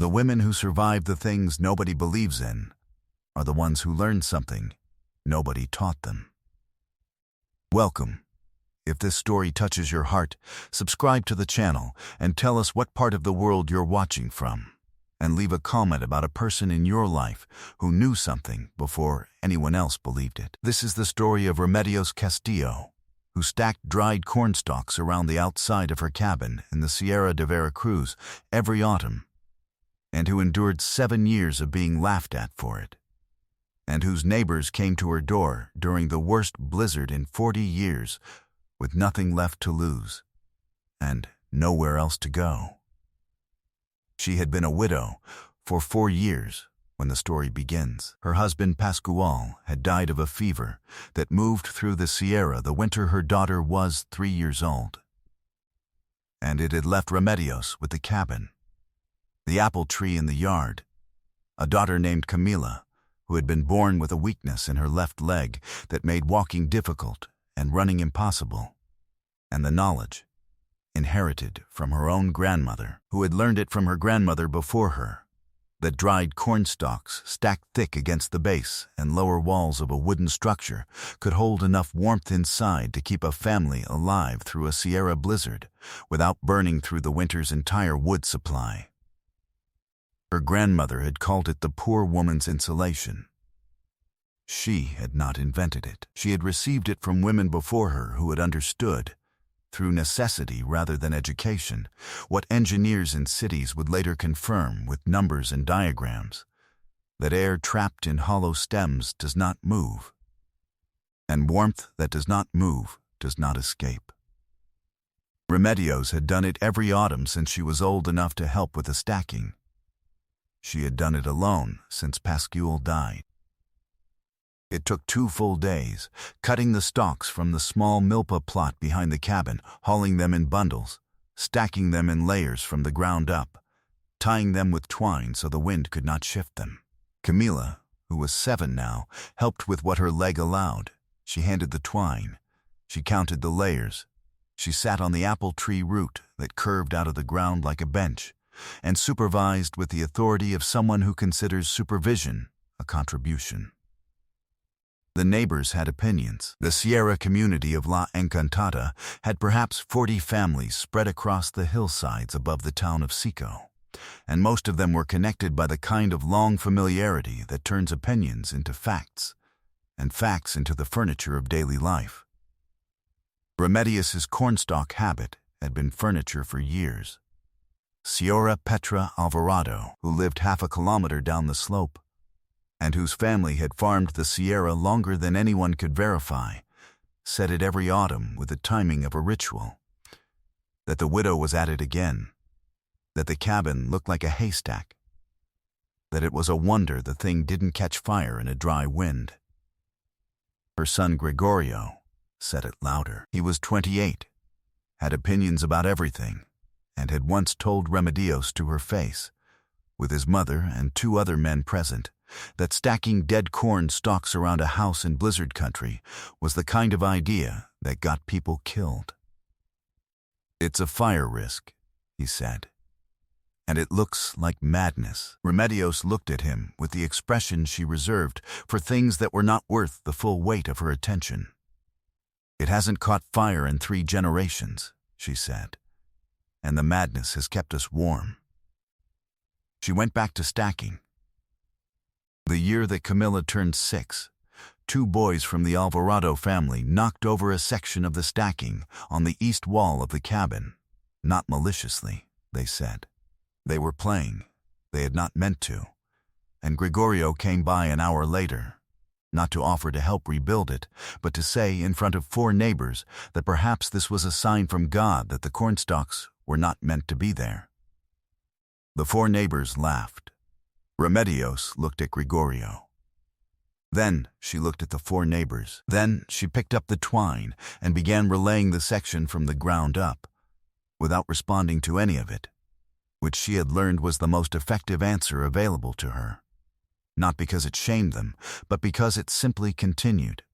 The women who survive the things nobody believes in are the ones who learn something nobody taught them. Welcome. If this story touches your heart, subscribe to the channel and tell us what part of the world you're watching from. And leave a comment about a person in your life who knew something before anyone else believed it. This is the story of Remedios Castillo, who stacked dried corn stalks around the outside of her cabin in the Sierra de Veracruz every autumn, and who endured 7 years of being laughed at for it, and whose neighbors came to her door during the worst blizzard in 40 years with nothing left to lose and nowhere else to go. She had been a widow for 4 years when the story begins. Her husband Pascual had died of a fever that moved through the Sierra the winter her daughter was 3 years old. And it had left Remedios with the cabin, the apple tree in the yard, a daughter named Camila, who had been born with a weakness in her left leg that made walking difficult and running impossible, and the knowledge, inherited from her own grandmother, who had learned it from her grandmother before her, that dried corn stalks stacked thick against the base and lower walls of a wooden structure could hold enough warmth inside to keep a family alive through a Sierra blizzard without burning through the winter's entire wood supply. Her grandmother had called it the poor woman's insulation. She had not invented it. She had received it from women before her who had understood, through necessity rather than education, what engineers in cities would later confirm with numbers and diagrams, that air trapped in hollow stems does not move, and warmth that does not move does not escape. Remedios had done it every autumn since she was old enough to help with the stacking. She had done it alone since Pascual died. It took 2 full days, cutting the stalks from the small milpa plot behind the cabin, hauling them in bundles, stacking them in layers from the ground up, tying them with twine so the wind could not shift them. Camila, who was 7 now, helped with what her leg allowed. She handed the twine. She counted the layers. She sat on the apple tree root that curved out of the ground like a bench, and supervised with the authority of someone who considers supervision a contribution. The neighbors had opinions. The Sierra community of La Encantada had perhaps 40 families spread across the hillsides above the town of Sico, and most of them were connected by the kind of long familiarity that turns opinions into facts, and facts into the furniture of daily life. Remedios's cornstalk habit had been furniture for years. Señora Petra Alvarado, who lived half a kilometer down the slope, and whose family had farmed the Sierra longer than anyone could verify, said it every autumn with the timing of a ritual, that the widow was at it again, that the cabin looked like a haystack, that it was a wonder the thing didn't catch fire in a dry wind. Her son Gregorio said it louder. He was 28, had opinions about everything, and had once told Remedios to her face, with his mother and 2 other men present, that stacking dead corn stalks around a house in blizzard country was the kind of idea that got people killed. "It's a fire risk," he said, "and it looks like madness." Remedios looked at him with the expression she reserved for things that were not worth the full weight of her attention. "It hasn't caught fire in 3 generations," she said, "and the madness has kept us warm." She went back to stacking. The year that Camila turned 6, 2 boys from the Alvarado family knocked over a section of the stacking on the east wall of the cabin. Not maliciously, they said. They were playing. They had not meant to. And Gregorio came by an hour later, not to offer to help rebuild it, but to say in front of 4 neighbors that perhaps this was a sign from God that the cornstalks were not meant to be there. The 4 neighbors laughed. Remedios looked at Gregorio. Then she looked at the 4 neighbors. Then she picked up the twine and began relaying the section from the ground up, without responding to any of it, which she had learned was the most effective answer available to her. Not because it shamed them, but because it simply continued,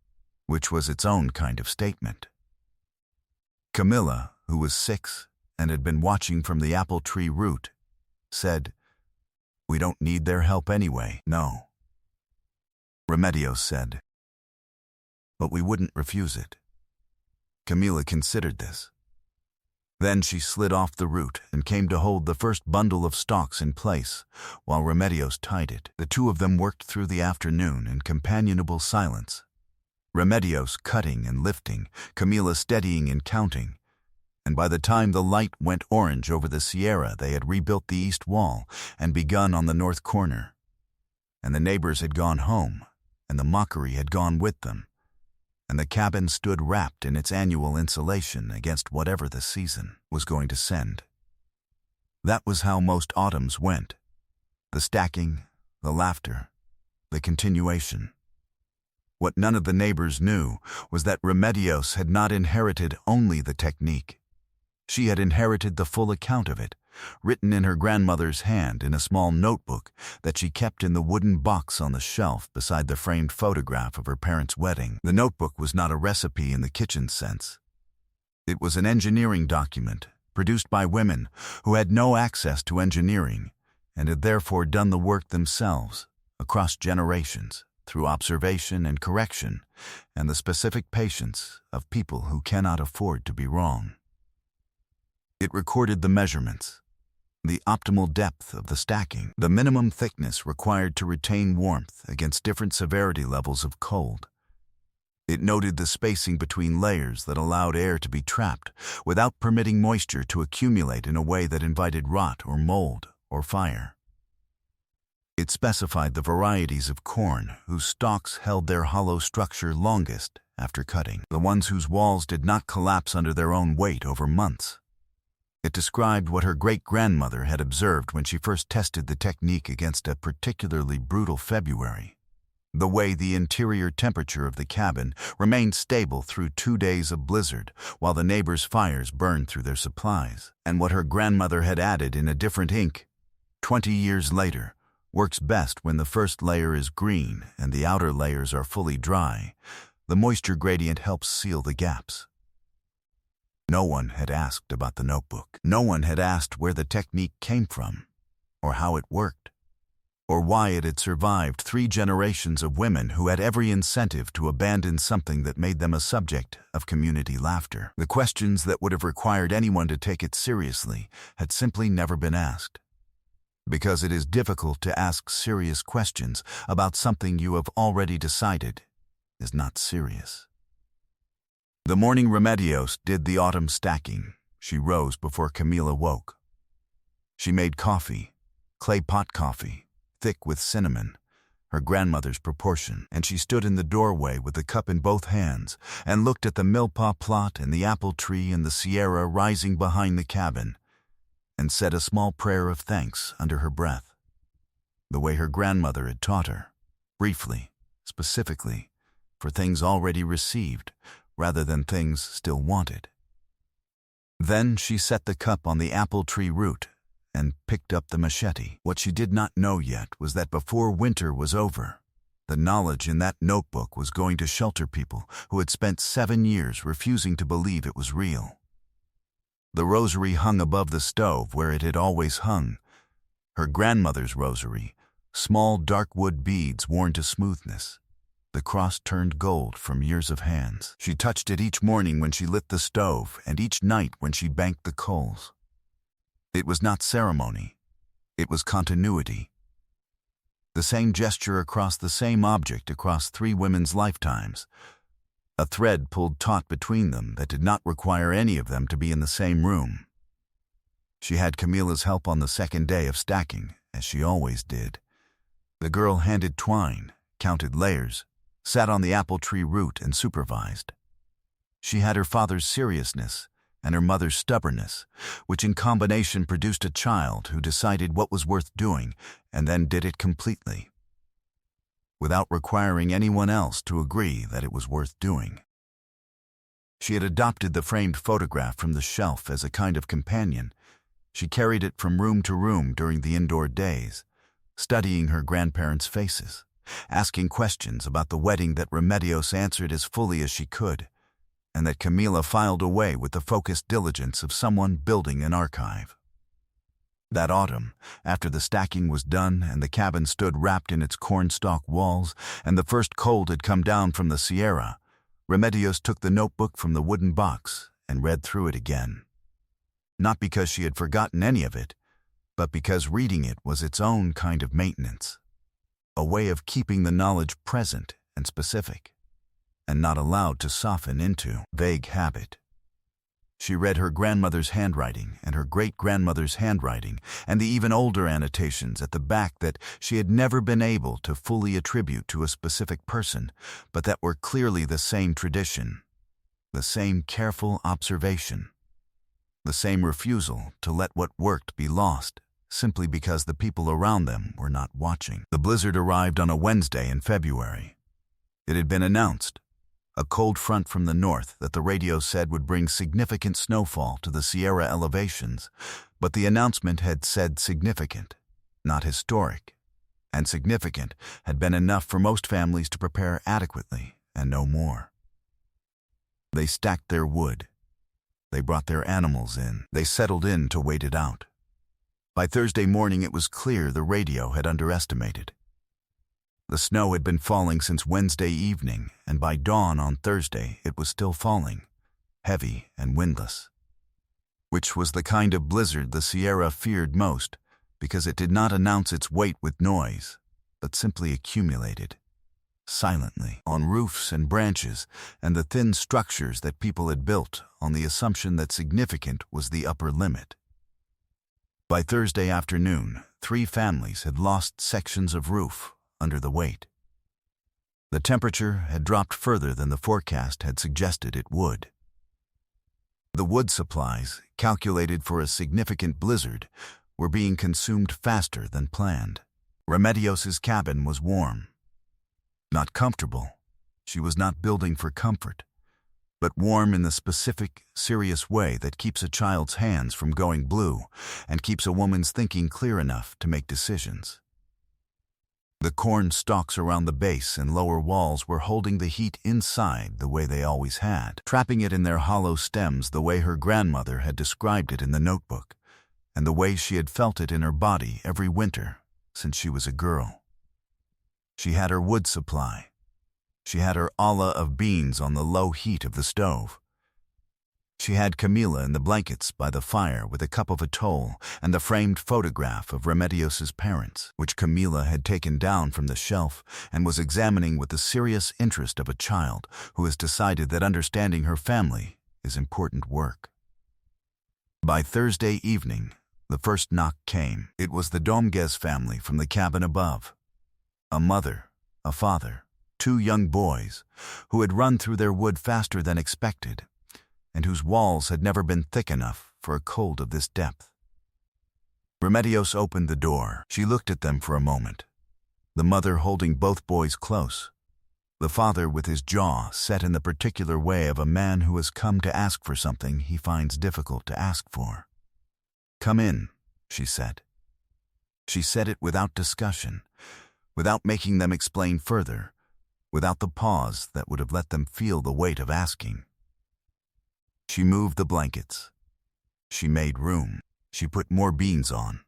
which was its own kind of statement. Camila, who was 6 and had been watching from the apple tree root, said, We don't need their help anyway, no, Remedios said. But we wouldn't refuse it. Camila considered this. Then she slid off the root and came to hold the first bundle of stalks in place, while Remedios tied it. The two of them worked through the afternoon in companionable silence. Remedios cutting and lifting, Camila steadying and counting, and by the time the light went orange over the Sierra, they had rebuilt the east wall and begun on the north corner. And the neighbors had gone home, and the mockery had gone with them, and the cabin stood wrapped in its annual insulation against whatever the season was going to send. That was how most autumns went. The stacking, the laughter, the continuation. What none of the neighbors knew was that Remedios had not inherited only the technique. She had inherited the full account of it, written in her grandmother's hand in a small notebook that she kept in the wooden box on the shelf beside the framed photograph of her parents' wedding. The notebook was not a recipe in the kitchen sense. It was an engineering document produced by women who had no access to engineering and had therefore done the work themselves across generations through observation and correction and the specific patience of people who cannot afford to be wrong. It recorded the measurements, the optimal depth of the stacking, the minimum thickness required to retain warmth against different severity levels of cold. It noted the spacing between layers that allowed air to be trapped without permitting moisture to accumulate in a way that invited rot or mold or fire. It specified the varieties of corn whose stalks held their hollow structure longest after cutting, the ones whose walls did not collapse under their own weight over months. It described what her great-grandmother had observed when she first tested the technique against a particularly brutal February. The way the interior temperature of the cabin remained stable through 2 days of blizzard while the neighbors' fires burned through their supplies, and what her grandmother had added in a different ink, 20 years later, works best when the first layer is green and the outer layers are fully dry. The moisture gradient helps seal the gaps. No one had asked about the notebook. No one had asked where the technique came from, or how it worked, or why it had survived 3 generations of women who had every incentive to abandon something that made them a subject of community laughter. The questions that would have required anyone to take it seriously had simply never been asked. Because it is difficult to ask serious questions about something you have already decided is not serious. The morning Remedios did the autumn stacking. She rose before Camila woke. She made coffee, clay pot coffee, thick with cinnamon, her grandmother's proportion, and she stood in the doorway with the cup in both hands and looked at the milpa plot and the apple tree and the Sierra rising behind the cabin, and said a small prayer of thanks under her breath, the way her grandmother had taught her, briefly, specifically, for things already received, rather than things still wanted. Then she set the cup on the apple tree root and picked up the machete. What she did not know yet was that before winter was over, the knowledge in that notebook was going to shelter people who had spent 7 years refusing to believe it was real. The rosary hung above the stove where it had always hung, her grandmother's rosary, small dark wood beads worn to smoothness. The cross turned gold from years of hands. She touched it each morning when she lit the stove and each night when she banked the coals. It was not ceremony. It was continuity. The same gesture across the same object across 3 women's lifetimes. A thread pulled taut between them that did not require any of them to be in the same room. She had Camila's help on the second day of stacking, as she always did. The girl handed twine, counted layers, sat on the apple tree root and supervised. She had her father's seriousness and her mother's stubbornness, which in combination produced a child who decided what was worth doing and then did it completely, without requiring anyone else to agree that it was worth doing. She had adopted the framed photograph from the shelf as a kind of companion. She carried it from room to room during the indoor days, studying her grandparents' faces, asking questions about the wedding that Remedios answered as fully as she could, and that Camila filed away with the focused diligence of someone building an archive. That autumn, after the stacking was done and the cabin stood wrapped in its cornstalk walls and the first cold had come down from the Sierra, Remedios took the notebook from the wooden box and read through it again. Not because she had forgotten any of it, but because reading it was its own kind of maintenance, a way of keeping the knowledge present and specific, and not allowed to soften into vague habit. She read her grandmother's handwriting and her great-grandmother's handwriting and the even older annotations at the back that she had never been able to fully attribute to a specific person, but that were clearly the same tradition, the same careful observation, the same refusal to let what worked be lost simply because the people around them were not watching. The blizzard arrived on a Wednesday in February. It had been announced, a cold front from the north that the radio said would bring significant snowfall to the Sierra elevations, but the announcement had said significant, not historic, and significant had been enough for most families to prepare adequately and no more. They stacked their wood. They brought their animals in. They settled in to wait it out. By Thursday morning it was clear the radio had underestimated. The snow had been falling since Wednesday evening, and by dawn on Thursday it was still falling, heavy and windless. Which was the kind of blizzard the Sierra feared most, because it did not announce its weight with noise, but simply accumulated, silently, on roofs and branches and the thin structures that people had built on the assumption that significant was the upper limit. By Thursday afternoon, 3 families had lost sections of roof under the weight. The temperature had dropped further than the forecast had suggested it would. The wood supplies, calculated for a significant blizzard, were being consumed faster than planned. Remedios's cabin was warm. Not comfortable. She was not building for comfort, but warm in the specific, serious way that keeps a child's hands from going blue and keeps a woman's thinking clear enough to make decisions. The corn stalks around the base and lower walls were holding the heat inside the way they always had, trapping it in their hollow stems the way her grandmother had described it in the notebook, and the way she had felt it in her body every winter since she was a girl. She had her wood supply. She had her olla of beans on the low heat of the stove. She had Camila in the blankets by the fire with a cup of atoll and the framed photograph of Remedios's parents, which Camila had taken down from the shelf and was examining with the serious interest of a child who has decided that understanding her family is important work. By Thursday evening, the first knock came. It was the Dominguez family from the cabin above. A mother, a father, 2 young boys, who had run through their wood faster than expected, and whose walls had never been thick enough for a cold of this depth. Remedios opened the door. She looked at them for a moment, the mother holding both boys close, the father with his jaw set in the particular way of a man who has come to ask for something he finds difficult to ask for. "Come in," she said. She said it without discussion, without making them explain further, without the pause that would have let them feel the weight of asking. She moved the blankets. She made room. She put more beans on.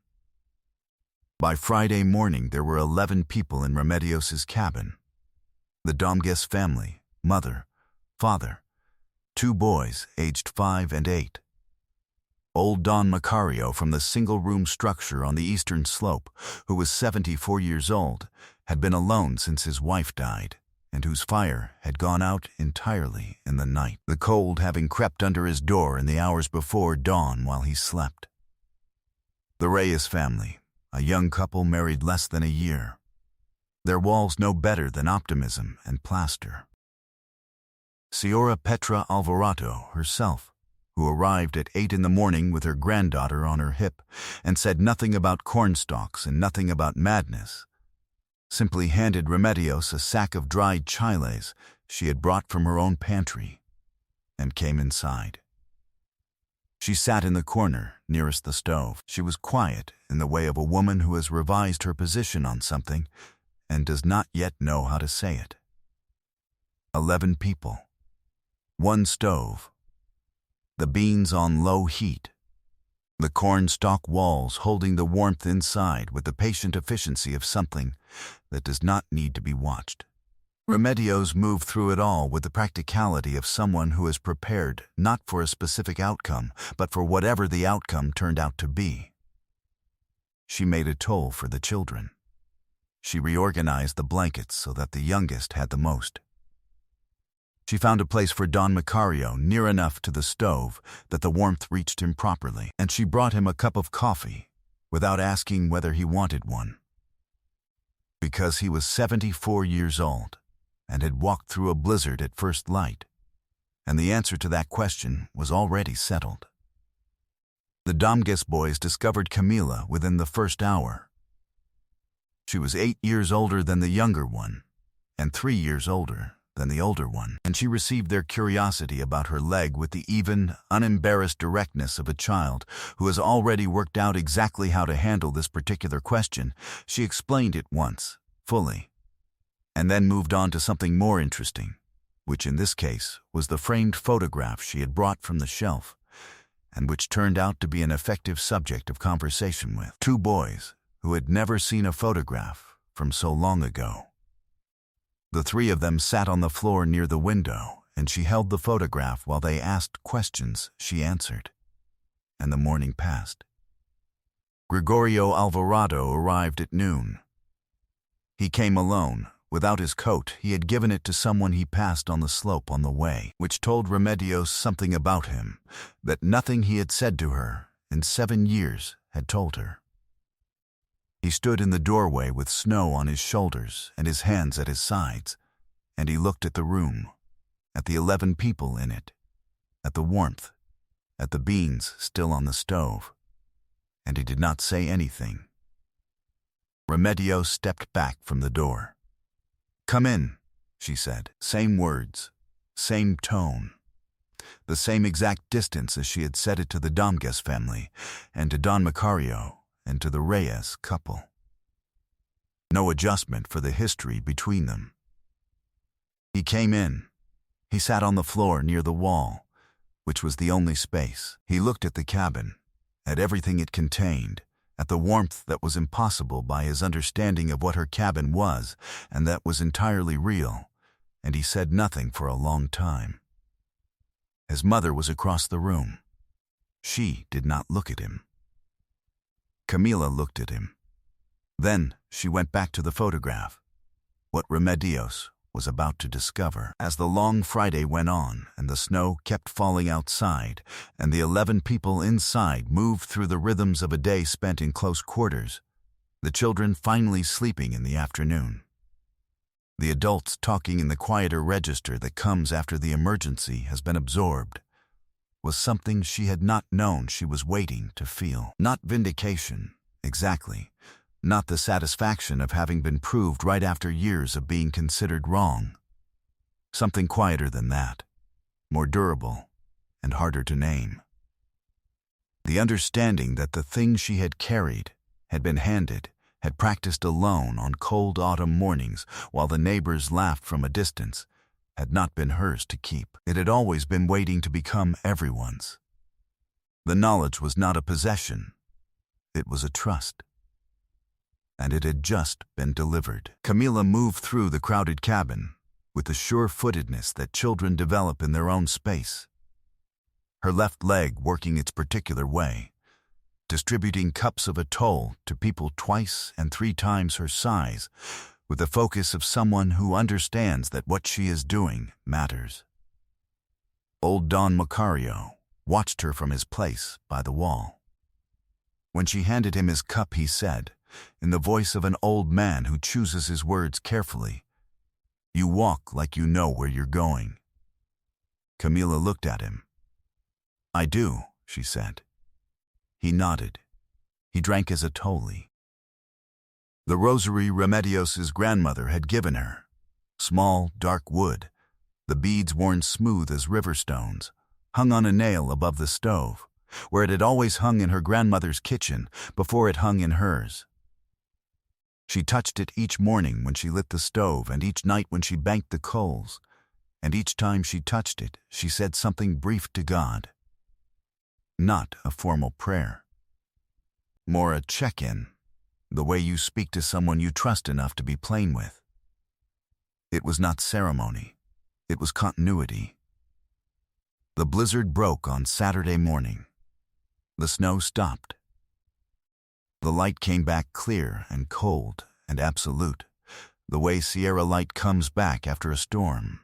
By Friday morning, there were 11 people in Remedios's cabin. The Dominguez family, mother, father, 2 boys aged 5 and 8. Old Don Macario from the single-room structure on the eastern slope, who was 74 years old, had been alone since his wife died, and whose fire had gone out entirely in the night, the cold having crept under his door in the hours before dawn while he slept. The Reyes family, a young couple married less than a year. Their walls no better than optimism and plaster. Señora Petra Alvarado herself, who arrived at 8 in the morning with her granddaughter on her hip and said nothing about cornstalks and nothing about madness, simply handed Remedios a sack of dried chiles she had brought from her own pantry, and came inside. She sat in the corner nearest the stove. She was quiet in the way of a woman who has revised her position on something and does not yet know how to say it. 11 people. 1 stove. The beans on low heat. the cornstalk walls holding the warmth inside with the patient efficiency of something that does not need to be watched. Remedios moved through it all with the practicality of someone who is prepared not for a specific outcome, but for whatever the outcome turned out to be. She made a toll for the children. She reorganized the blankets so that the youngest had the most. She found a place for Don Macario near enough to the stove that the warmth reached him properly, and she brought him a cup of coffee without asking whether he wanted one. Because he was 74 years old and had walked through a blizzard at first light, and the answer to that question was already settled. The Domges boys discovered Camila within the first hour. She was 8 years older than the younger one, and 3 years older than the older one, and she received their curiosity about her leg with the even, unembarrassed directness of a child who has already worked out exactly how to handle this particular question. She explained it once, fully, and then moved on to something more interesting, which in this case was the framed photograph she had brought from the shelf, and which turned out to be an effective subject of conversation with two boys who had never seen a photograph from so long ago. The three of them sat on the floor near the window, and she held the photograph while they asked questions she answered, and the morning passed. Gregorio Alvarado arrived at noon. He came alone. Without his coat, he had given it to someone he passed on the slope on the way, which told Remedios something about him that nothing he had said to her in 7 years had told her. He stood in the doorway with snow on his shoulders and his hands at his sides, and he looked at the room, at the 11 people in it, at the warmth, at the beans still on the stove, and he did not say anything. Remedios stepped back from the door. "Come in," she said. Same words, same tone, the same exact distance as she had said it to the Domges family, and to Don Macario, and to the Reyes couple. No adjustment for the history between them. He came in. He sat on the floor near the wall, which was the only space. He looked at the cabin, at everything it contained, at the warmth that was impossible by his understanding of what her cabin was, and that was entirely real, and he said nothing for a long time. His mother was across the room. She did not look at him. Camila looked at him. Then she went back to the photograph, what Remedios was about to discover. As the long Friday went on and the snow kept falling outside and the 11 people inside moved through the rhythms of a day spent in close quarters, the children finally sleeping in the afternoon, the adults talking in the quieter register that comes after the emergency has been absorbed, was something she had not known she was waiting to feel. Not vindication, exactly. Not the satisfaction of having been proved right after years of being considered wrong. Something quieter than that, more durable and harder to name. The understanding that the thing she had carried, had been handed, had practiced alone on cold autumn mornings while the neighbors laughed from a distance, had not been hers to keep. It had always been waiting to become everyone's. The knowledge was not a possession. It was a trust. And it had just been delivered. Camila moved through the crowded cabin with the sure-footedness that children develop in their own space. Her left leg working its particular way, distributing cups of atoll to people 2 and 3 times her size, with the focus of someone who understands that what she is doing matters. Old Don Macario watched her from his place by the wall. When she handed him his cup, he said, in the voice of an old man who chooses his words carefully, "You walk like you know where you're going." Camila looked at him. "I do," she said. He nodded. He drank his atoli. The rosary Remedios' grandmother had given her, small, dark wood, the beads worn smooth as river stones, hung on a nail above the stove, where it had always hung in her grandmother's kitchen before it hung in hers. She touched it each morning when she lit the stove and each night when she banked the coals, and each time she touched it, she said something brief to God. Not a formal prayer. more a check-in, the way you speak to someone you trust enough to be plain with. It was not ceremony. It was continuity. The blizzard broke on Saturday morning. The snow stopped. The light came back clear and cold and absolute, the way Sierra light comes back after a storm,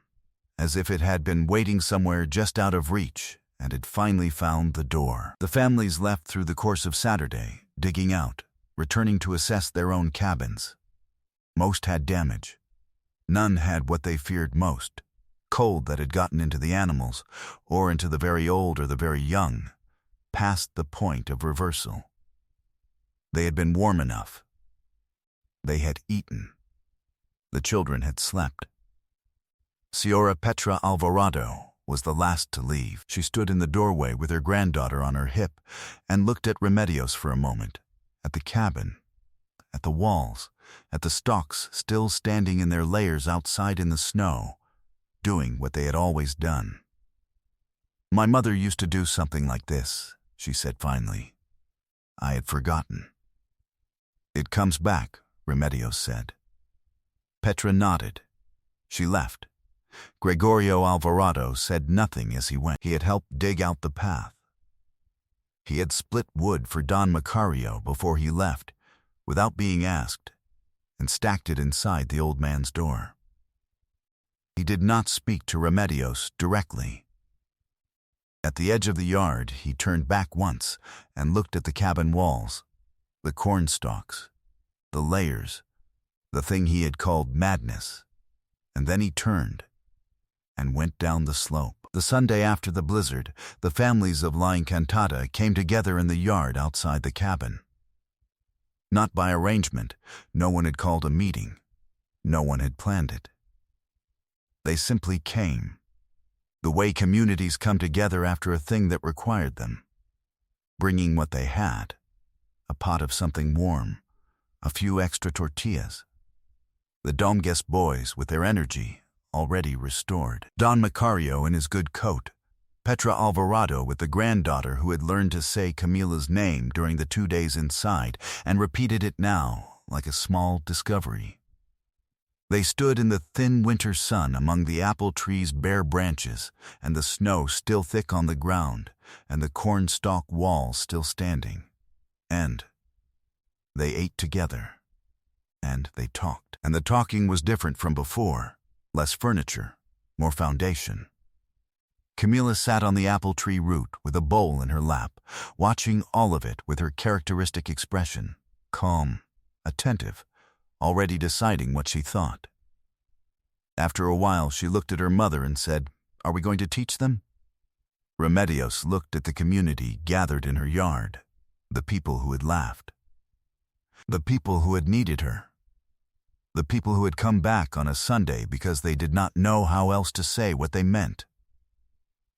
as if it had been waiting somewhere just out of reach and had finally found the door. The families left through the course of Saturday, digging out, returning to assess their own cabins. Most had damage. None had what they feared most, cold that had gotten into the animals, or into the very old or the very young, past the point of reversal. They had been warm enough. They had eaten. The children had slept. Señora Petra Alvarado was the last to leave. She stood in the doorway with her granddaughter on her hip and looked at Remedios for a moment, at the cabin, at the walls, at the stalks still standing in their layers outside in the snow, doing what they had always done. "My mother used to do something like this," she said finally. "I had forgotten." "It comes back," Remedios said. Petra nodded. She left. Gregorio Alvarado said nothing as he went. He had helped dig out the path. He had split wood for Don Macario before he left, without being asked, and stacked it inside the old man's door. He did not speak to Remedios directly. At the edge of the yard, he turned back once and looked at the cabin walls, the corn stalks, the layers, the thing he had called madness, and then he turned and went down the slope. The Sunday after the blizzard, the families of La Encantada came together in the yard outside the cabin. Not by arrangement, no one had called a meeting, no one had planned it. They simply came, the way communities come together after a thing that required them, bringing what they had, a pot of something warm, a few extra tortillas. The Domgues boys with their energy already restored. Don Macario in his good coat, Petra Alvarado with the granddaughter who had learned to say Camila's name during the 2 days inside and repeated it now like a small discovery. They stood in the thin winter sun among the apple trees' bare branches and the snow still thick on the ground and the cornstalk walls still standing. And they ate together. And they talked. And the talking was different from before. Less furniture, more foundation. Camila sat on the apple tree root with a bowl in her lap, watching all of it with her characteristic expression, calm, attentive, already deciding what she thought. After a while, she looked at her mother and said, "Are we going to teach them?" Remedios looked at the community gathered in her yard, the people who had laughed, the people who had needed her, the people who had come back on a Sunday because they did not know how else to say what they meant.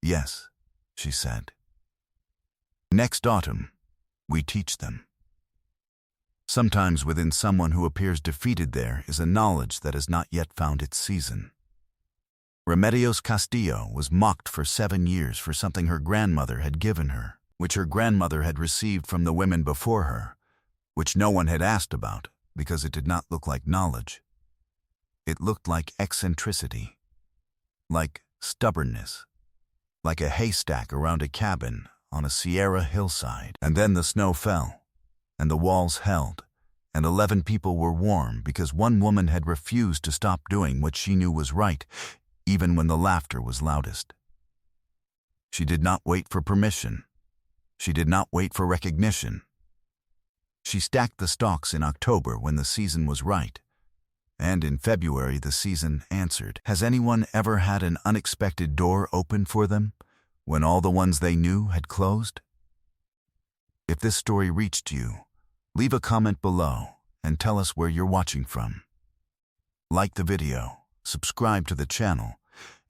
"Yes," she said. "Next autumn, we teach them." Sometimes within someone who appears defeated there is a knowledge that has not yet found its season. Remedios Castillo was mocked for 7 years for something her grandmother had given her, which her grandmother had received from the women before her, which no one had asked about because it did not look like knowledge. It looked like eccentricity, like stubbornness, like a haystack around a cabin on a Sierra hillside. And then the snow fell, and the walls held, and 11 people were warm because one woman had refused to stop doing what she knew was right, even when the laughter was loudest. She did not wait for permission. She did not wait for recognition. She stacked the stalks in October when the season was right, and in February the season answered. Has anyone ever had an unexpected door open for them when all the ones they knew had closed? If this story reached you, leave a comment below and tell us where you're watching from. Like the video, subscribe to the channel,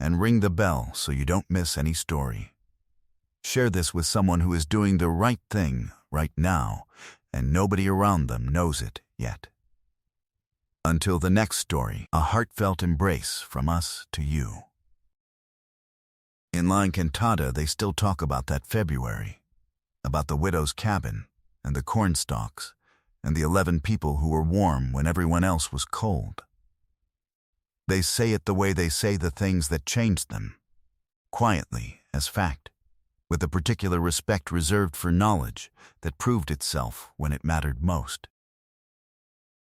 and ring the bell so you don't miss any story. Share this with someone who is doing the right thing right now, and nobody around them knows it yet. Until the next story, a heartfelt embrace from us to you. In La Encantada, they still talk about that February, about the widow's cabin and the cornstalks, and the 11 people who were warm when everyone else was cold. They say it the way they say the things that changed them, quietly, as fact, with a particular respect reserved for knowledge that proved itself when it mattered most.